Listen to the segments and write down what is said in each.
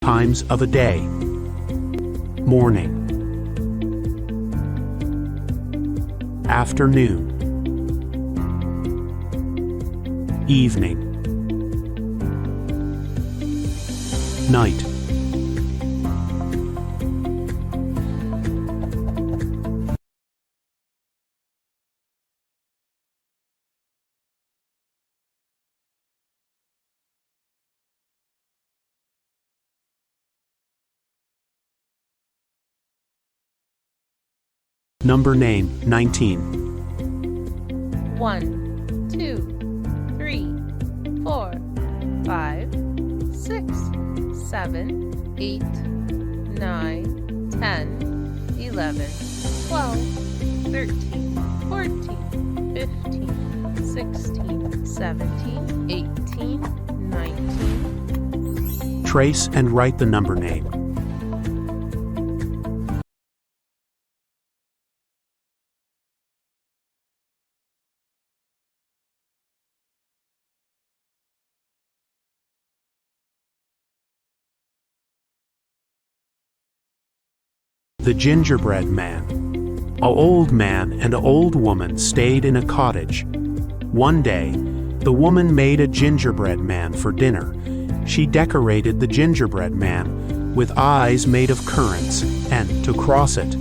times of a day: morning, afternoon, evening, night. Number name 19. 1, 2, 3, 4, 5, 6, 7, 8, 9, 10, 11, 12, 13, 14, 15, 16, 17, 18, 19. Trace and write the number name. The Gingerbread Man. An old man and an old woman stayed in a cottage. One day, the woman made a gingerbread man for dinner. She decorated the gingerbread man with eyes made of currants, and to cross it,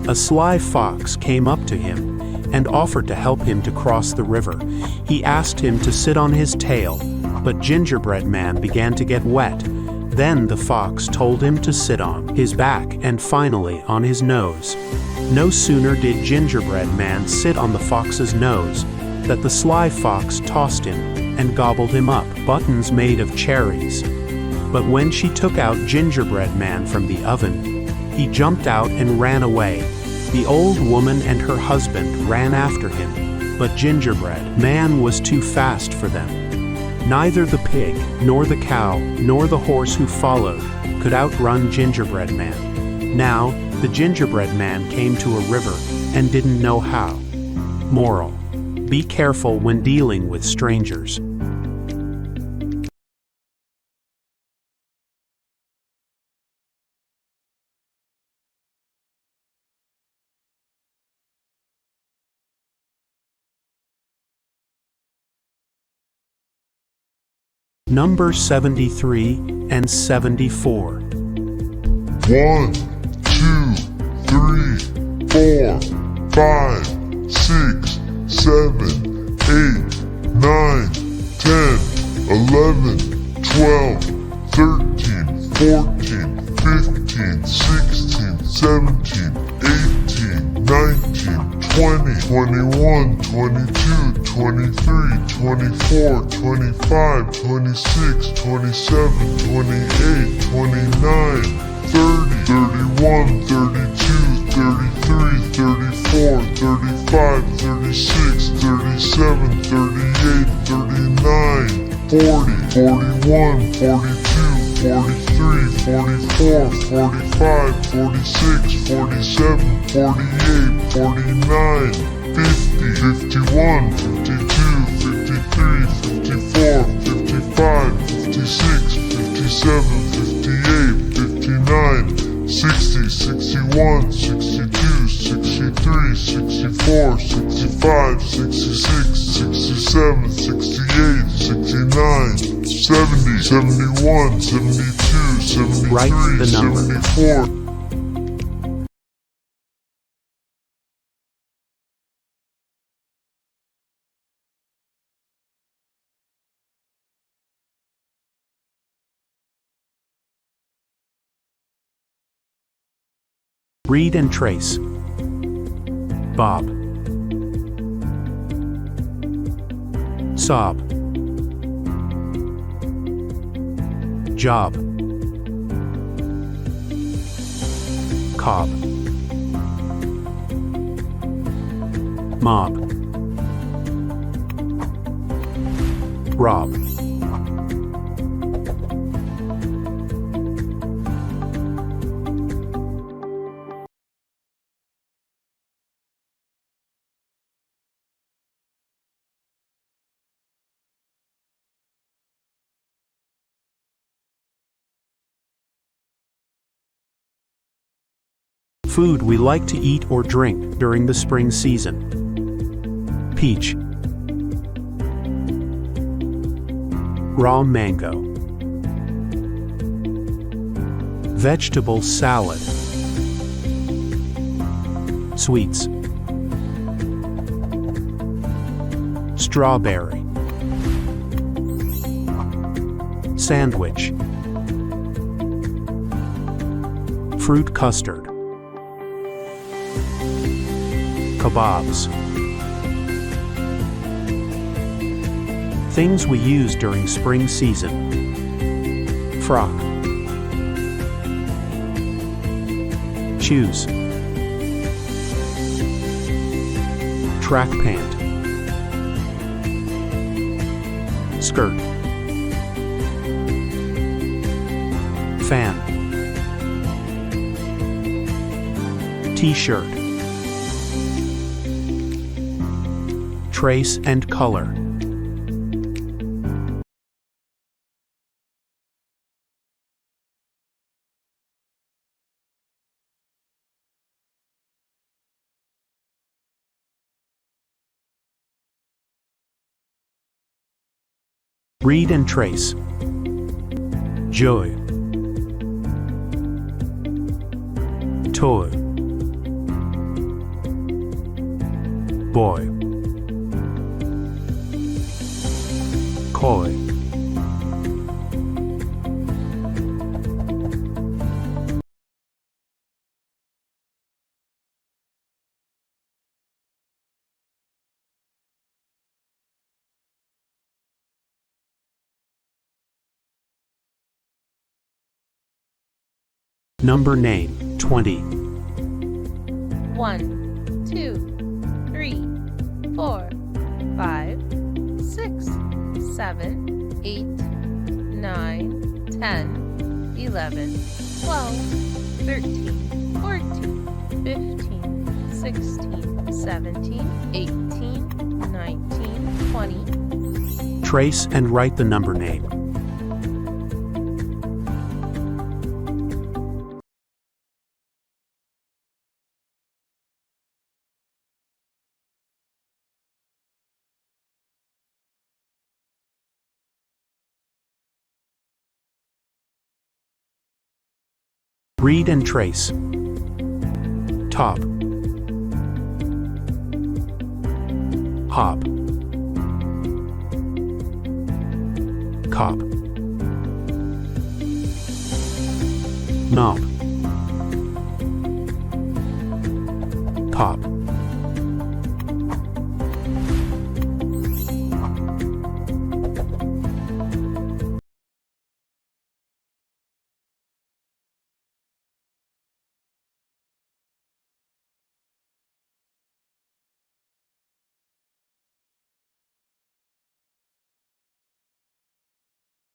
a sly fox came up to him and offered to help him to cross the river. He asked him to sit on his tail, but Gingerbread Man began to get wet. Then the fox told him to sit on his back and finally on his nose. No sooner did Gingerbread Man sit on the fox's nose that the sly fox tossed him and gobbled him up, buttons made of cherries. But when she took out Gingerbread Man from the oven, he jumped out and ran away. The old woman and her husband ran after him, but Gingerbread Man was too fast for them. Neither the pig, nor the cow, nor the horse who followed could outrun Gingerbread Man. Now, the Gingerbread Man came to a river and didn't know how. Moral: be careful when dealing with strangers. Number 73 and 74. 1, 2, 3, 4, 5, 6, 7, 8, 9, 10, 11, 12, 13, 14, 15, 16, 17, 18, 19, 20, 21, 22, 23, 24, 25, 26, 27, 28, 29, 30, 31, 32, 33, 34, 35, 36, 37, 38, 39, 40, 41, 42, 43, 44, 45, 46, 47, 48, 49, 50, 51, 52, 53, 54, 55, 56, 57, 58, 59, 60, 61, 62, 63, 64, 65, 66, 67, 68, 69, 70, 71, 72, 73, Write the number. 74. Read and trace. Bob, sob, job, cob, mob, rob. Food we like to eat or drink during the spring season. Peach. Raw mango. Vegetable salad. Sweets. Strawberry. Sandwich. Fruit custard. Kebabs. Things we use during spring season. Frock. Shoes. Track pant. Skirt. Fan. T-shirt. Trace and color. Read and trace. Joy. Toy. Boy. Koi. Number name 20. 1, 2, 3, 4, 5, 6, 7, 8, 9, 10, 11, 12, 13, 14, 15, 16, 17, 18, 19, 20. Trace and write the number name. Read and trace. Top. Hop. Cop. Knob. Pop.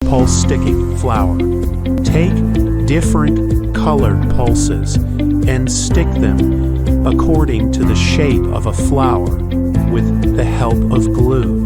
Pulse sticking flower. Take different colored pulses and stick them according to the shape of a flower with the help of glue.